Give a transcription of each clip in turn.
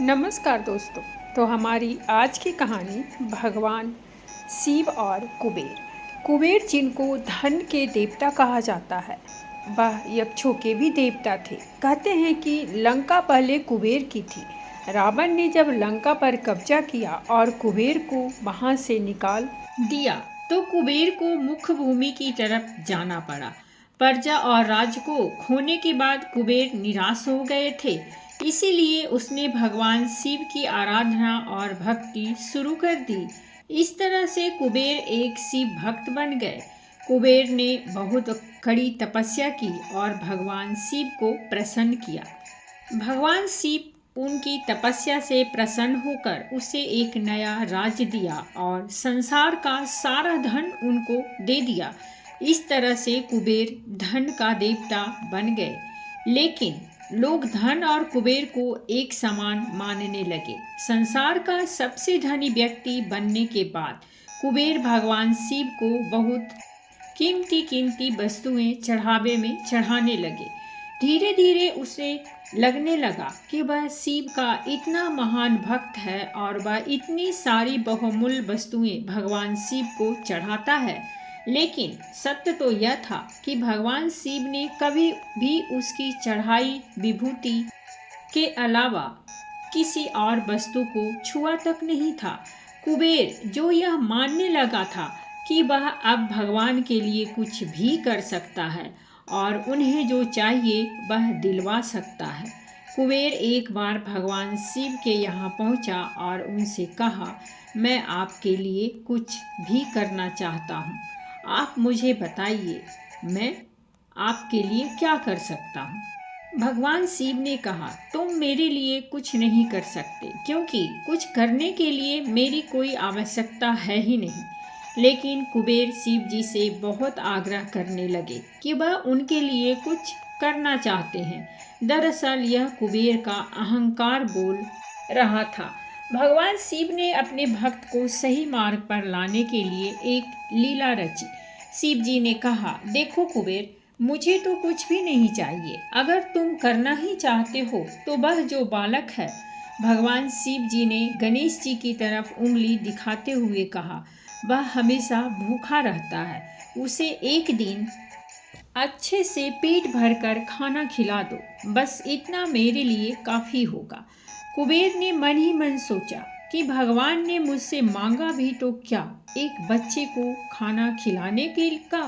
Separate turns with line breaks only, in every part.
नमस्कार दोस्तों। तो हमारी आज की कहानी भगवान शिव और कुबेर। कुबेर जिनको धन के देवता कहा जाता है, वह यक्षों के भी देवता थे। कहते हैं कि लंका पहले कुबेर की थी। रावण ने जब लंका पर कब्जा किया और कुबेर को वहां से निकाल
दिया तो कुबेर को मुख्य भूमि की तरफ जाना पड़ा। प्रजा और राज्य को खोने के बाद कुबेर निराश हो गए थे। इसीलिए उसने भगवान शिव की आराधना और भक्ति शुरू कर दी। इस तरह से कुबेर एक शिव भक्त बन गए। कुबेर ने बहुत कड़ी तपस्या की और भगवान शिव को प्रसन्न किया। भगवान शिव उनकी तपस्या से प्रसन्न होकर उसे एक नया राज्य दिया और संसार का सारा धन उनको दे दिया। इस तरह से कुबेर धन का देवता बन गए। लेकिन लोग धन और कुबेर को एक समान मानने लगे। संसार का सबसे धनी व्यक्ति बनने के बाद कुबेर भगवान शिव को बहुत कीमती कीमती वस्तुएं चढ़ावे में चढ़ाने लगे। धीरे धीरे उसे लगने लगा कि वह शिव का इतना महान भक्त है और वह इतनी सारी बहुमूल्य वस्तुएं भगवान शिव को चढ़ाता है। लेकिन सत्य तो यह था कि भगवान शिव ने कभी भी उसकी चढ़ाई विभूति के अलावा किसी और वस्तु को छुआ तक नहीं था। कुबेर जो यह मानने लगा था कि वह अब भगवान के लिए कुछ भी कर सकता है और उन्हें जो चाहिए वह दिलवा सकता है। कुबेर एक बार भगवान शिव के यहाँ पहुँचा और उनसे कहा, मैं आपके लिए कुछ भी करना चाहता हूँ। आप मुझे बताइए, मैं आपके लिए क्या कर सकता हूँ। भगवान शिव ने कहा, तुम मेरे लिए कुछ नहीं कर सकते क्योंकि कुछ करने के लिए मेरी कोई आवश्यकता है ही नहीं। लेकिन कुबेर शिव जी से बहुत आग्रह करने लगे कि वह उनके लिए कुछ करना चाहते हैं। दरअसल यह कुबेर का अहंकार बोल रहा था। भगवान शिव ने अपने भक्त को सही मार्ग पर लाने के लिए एक लीला रची। शिव जी ने कहा, देखो कुबेर, मुझे तो कुछ भी नहीं चाहिए। अगर तुम करना ही चाहते हो तो वह जो बालक है, भगवान शिव जी ने गणेश जी की तरफ उंगली दिखाते हुए कहा, वह हमेशा भूखा रहता है। उसे एक दिन अच्छे से पेट भरकर खाना खिला दो, बस इतना मेरे लिए काफ़ी होगा। कुबेर ने मन ही मन सोचा कि भगवान ने मुझसे मांगा भी तो क्या, एक बच्चे को खाना खिलाने के का।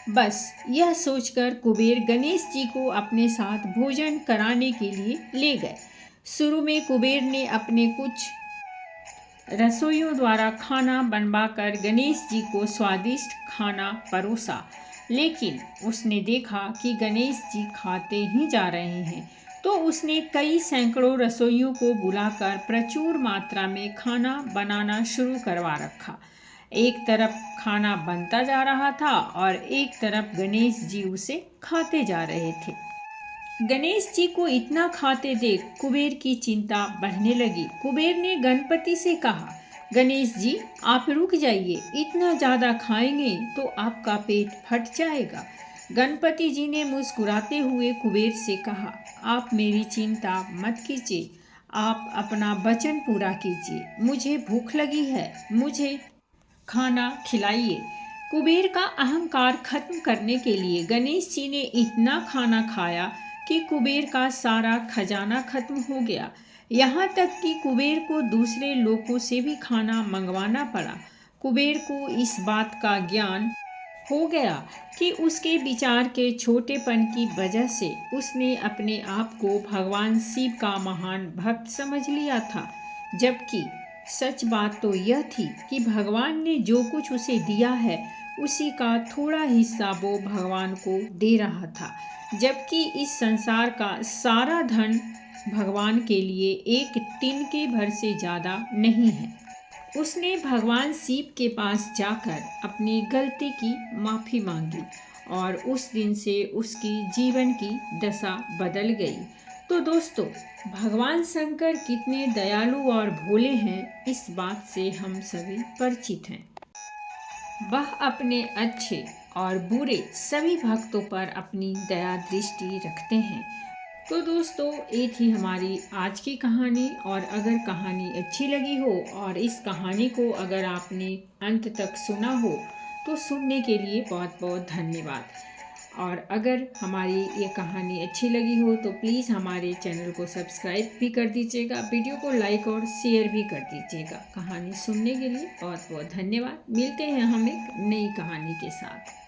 बस यह सोचकर कुबेर गणेश जी को अपने साथ भोजन कराने के लिए ले गए। शुरू में कुबेर ने अपने कुछ रसोइयों द्वारा खाना बनवाकर गणेश जी को स्वादिष्ट खाना परोसा। लेकिन उसने देखा कि गणेश जी खाते ही जा रहे हैं, तो उसने कई सैकड़ों रसोइयों को बुलाकर प्रचुर मात्रा में खाना बनाना शुरू करवा रखा। एक तरफ खाना बनता जा रहा था और एक तरफ गणेश जी उसे खाते जा रहे थे। गणेश जी को इतना खाते देख कुबेर की चिंता बढ़ने लगी। कुबेर ने गणपति से कहा, गणेश जी, आप रुक जाइए, इतना ज़्यादा खाएंगे तो आपका पेट फट जाएगा। गणपति जी ने मुस्कुराते हुए कुबेर से कहा, आप मेरी चिंता मत कीजिए, आप अपना वचन पूरा कीजिए। मुझे भूख लगी है, मुझे खाना खिलाइए। कुबेर का अहंकार खत्म करने के लिए गणेश जी ने इतना खाना खाया कि कुबेर का सारा खजाना खत्म हो गया। यहाँ तक कि कुबेर को दूसरे लोगों से भी खाना मंगवाना पड़ा। कुबेर को इस बात का ज्ञान हो गया कि उसके विचार के छोटेपन की वजह से उसने अपने आप को भगवान शिव का महान भक्त समझ लिया था। जबकि सच बात तो यह थी कि भगवान ने जो कुछ उसे दिया है उसी का थोड़ा हिस्सा वो भगवान को दे रहा था। जबकि इस संसार का सारा धन भगवान के लिए एक तिनके भर से ज़्यादा नहीं है। उसने भगवान शिव के पास जाकर अपनी गलती की माफ़ी मांगी और उस दिन से उसकी जीवन की दशा बदल गई। तो दोस्तों, भगवान शंकर कितने दयालु और भोले हैं, इस बात से हम सभी परिचित हैं। वह अपने अच्छे और बुरे सभी भक्तों पर अपनी दया दृष्टि रखते हैं। तो दोस्तों, ये थी हमारी आज की कहानी। और अगर कहानी अच्छी लगी हो और इस कहानी को अगर आपने अंत तक सुना हो तो सुनने के लिए बहुत बहुत धन्यवाद। और अगर हमारी ये कहानी अच्छी लगी हो तो प्लीज़ हमारे चैनल को सब्सक्राइब भी कर दीजिएगा, वीडियो को लाइक और शेयर भी कर दीजिएगा। कहानी सुनने के लिए बहुत बहुत धन्यवाद। मिलते हैं हम एक नई कहानी के साथ।